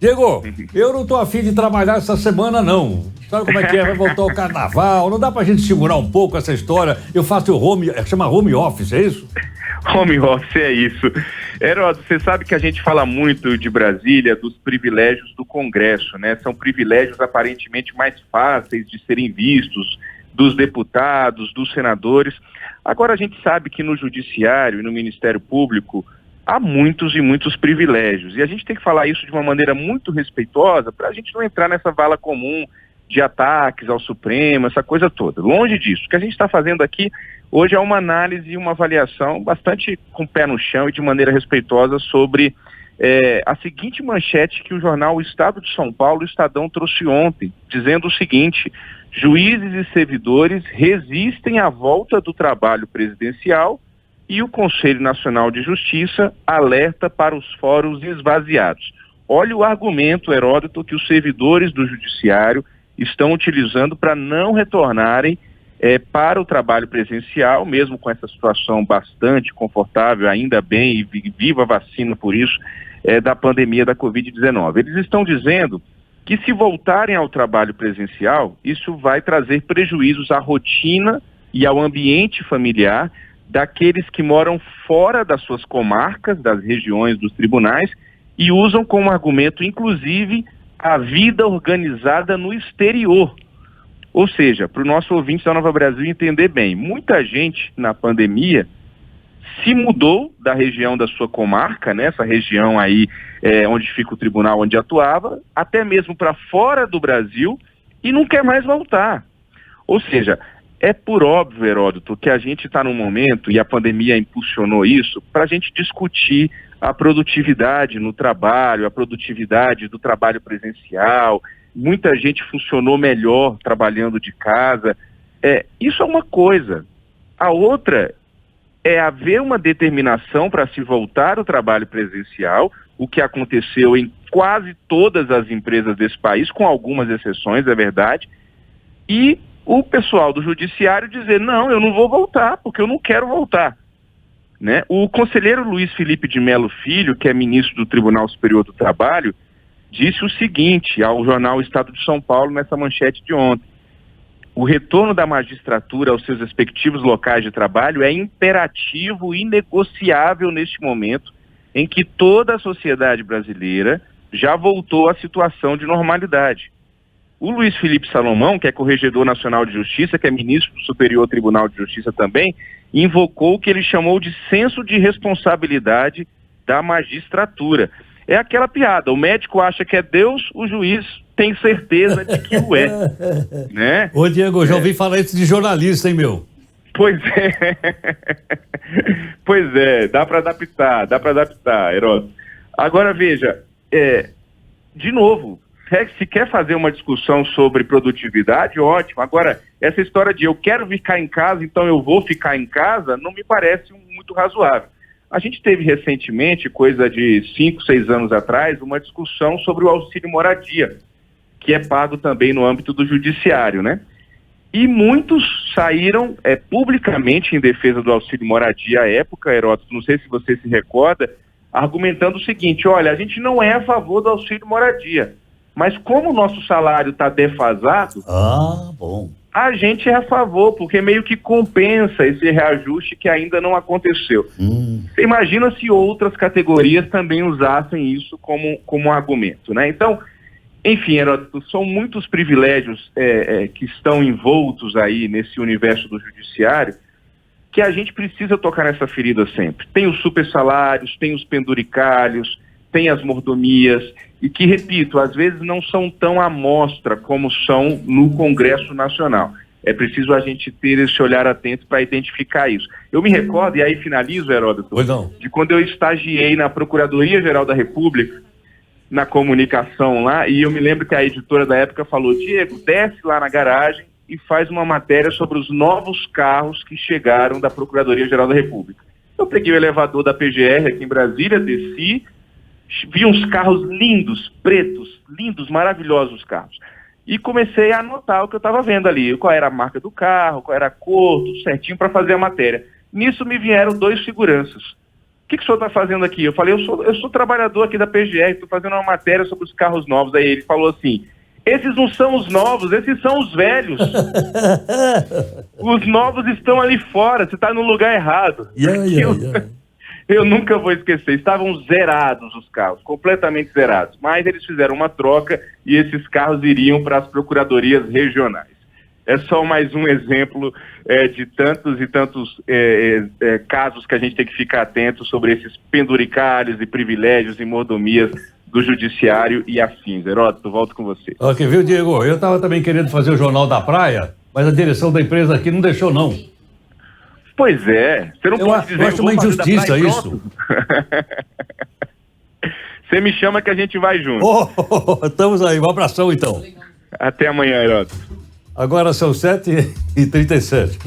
Diego, eu não tô afim de trabalhar essa semana, não. Sabe como é que é? Vai voltar o carnaval, não dá pra gente segurar um pouco essa história? Eu faço chama home office, é isso? Home office é isso. Heródoto, você sabe que a gente fala muito de Brasília, dos privilégios do Congresso, né? São privilégios aparentemente mais fáceis de serem vistos, dos deputados, dos senadores. Agora a gente sabe que no Judiciário e no Ministério Público há muitos e muitos privilégios. E a gente tem que falar isso de uma maneira muito respeitosa para a gente não entrar nessa vala comum de ataques ao Supremo, essa coisa toda. Longe disso. O que a gente está fazendo aqui hoje é uma análise e uma avaliação bastante com o pé no chão e de maneira respeitosa sobre a seguinte manchete que o jornal O Estado de São Paulo, o Estadão, trouxe ontem, dizendo o seguinte: juízes e servidores resistem à volta do trabalho presidencial e o Conselho Nacional de Justiça alerta para os fóruns esvaziados. Olha o argumento, Heródoto, que os servidores do Judiciário estão utilizando para não retornarem para o trabalho presencial, mesmo com essa situação bastante confortável, ainda bem, e viva a vacina por isso, da pandemia da Covid-19. Eles estão dizendo que se voltarem ao trabalho presencial, isso vai trazer prejuízos à rotina e ao ambiente familiar daqueles que moram fora das suas comarcas, das regiões dos tribunais, e usam como argumento, inclusive, a vida organizada no exterior. Ou seja, para o nosso ouvinte da Nova Brasil entender bem, muita gente na pandemia se mudou da região da sua comarca, né, essa região aí onde fica o tribunal onde atuava, até mesmo para fora do Brasil, e não quer mais voltar. Ou seja, é por óbvio, Heródoto, que a gente está num momento, e a pandemia impulsionou isso, para a gente discutir a produtividade no trabalho, a produtividade do trabalho presencial. Muita gente funcionou melhor trabalhando de casa. Isso é uma coisa. A outra é haver uma determinação para se voltar ao trabalho presencial, o que aconteceu em quase todas as empresas desse país, com algumas exceções, é verdade, e o pessoal do Judiciário dizer: não, eu não vou voltar, porque eu não quero voltar. Né? O conselheiro Luiz Felipe de Mello Filho, que é ministro do Tribunal Superior do Trabalho, disse o seguinte ao jornal Estado de São Paulo nessa manchete de ontem: o retorno da magistratura aos seus respectivos locais de trabalho é imperativo e inegociável neste momento em que toda a sociedade brasileira já voltou à situação de normalidade. O Luiz Felipe Salomão, que é Corregedor Nacional de Justiça, que é ministro do Superior Tribunal de Justiça também, invocou o que ele chamou de senso de responsabilidade da magistratura. É aquela piada: o médico acha que é Deus, o juiz tem certeza de que o é. Né? Ô, Diego, eu já ouvi falar isso de jornalista, hein, meu? Pois é, dá para adaptar, Heródoto. Agora veja, de novo, se quer fazer uma discussão sobre produtividade, ótimo. Agora, essa história de eu quero ficar em casa, então eu vou ficar em casa, não me parece muito razoável. A gente teve recentemente, coisa de 5, 6 anos atrás, uma discussão sobre o auxílio moradia, que é pago também no âmbito do Judiciário, né? E muitos saíram publicamente em defesa do auxílio moradia à época, Heródoto, não sei se você se recorda, argumentando o seguinte: olha, a gente não é a favor do auxílio moradia, mas como o nosso salário está defasado, a gente é a favor, porque meio que compensa esse reajuste que ainda não aconteceu. Você imagina se outras categorias também usassem isso como argumento, né? Então, enfim, Heródoto, são muitos privilégios que estão envoltos aí nesse universo do Judiciário, que a gente precisa tocar nessa ferida sempre. Tem os supersalários, tem os penduricalhos, tem as mordomias, e que, repito, às vezes não são tão à mostra como são no Congresso Nacional. É preciso a gente ter esse olhar atento para identificar isso. Eu me recordo, e aí finalizo, Heródoto, de quando eu estagiei na Procuradoria-Geral da República, na comunicação lá, e eu me lembro que a editora da época falou: Diego, desce lá na garagem e faz uma matéria sobre os novos carros que chegaram da Procuradoria-Geral da República. Eu peguei o elevador da PGR aqui em Brasília, desci, vi uns carros lindos, pretos, lindos, maravilhosos carros. E comecei a anotar o que eu estava vendo ali, qual era a marca do carro, qual era a cor, tudo certinho para fazer a matéria. Nisso me vieram 2 seguranças. que o senhor está fazendo aqui? Eu falei, eu sou trabalhador aqui da PGR, estou fazendo uma matéria sobre os carros novos. Aí ele falou assim, esses não são os novos, esses são os velhos. Os novos estão ali fora, você está no lugar errado. Eu nunca vou esquecer, estavam zerados os carros, completamente zerados. Mas eles fizeram uma troca e esses carros iriam para as procuradorias regionais. É só mais um exemplo de tantos e tantos casos que a gente tem que ficar atento sobre esses penduricalhos e privilégios e mordomias do judiciário e afins. Heródoto, volto com você. Ok, viu, Diego? Eu estava também querendo fazer o Jornal da Praia, mas a direção da empresa aqui não deixou, não. Pois é. Você não pode dizer, eu acho uma injustiça isso. Você me chama que a gente vai junto. Estamos aí. Um abração, então. Até amanhã, Heródoto. Agora são 7h37.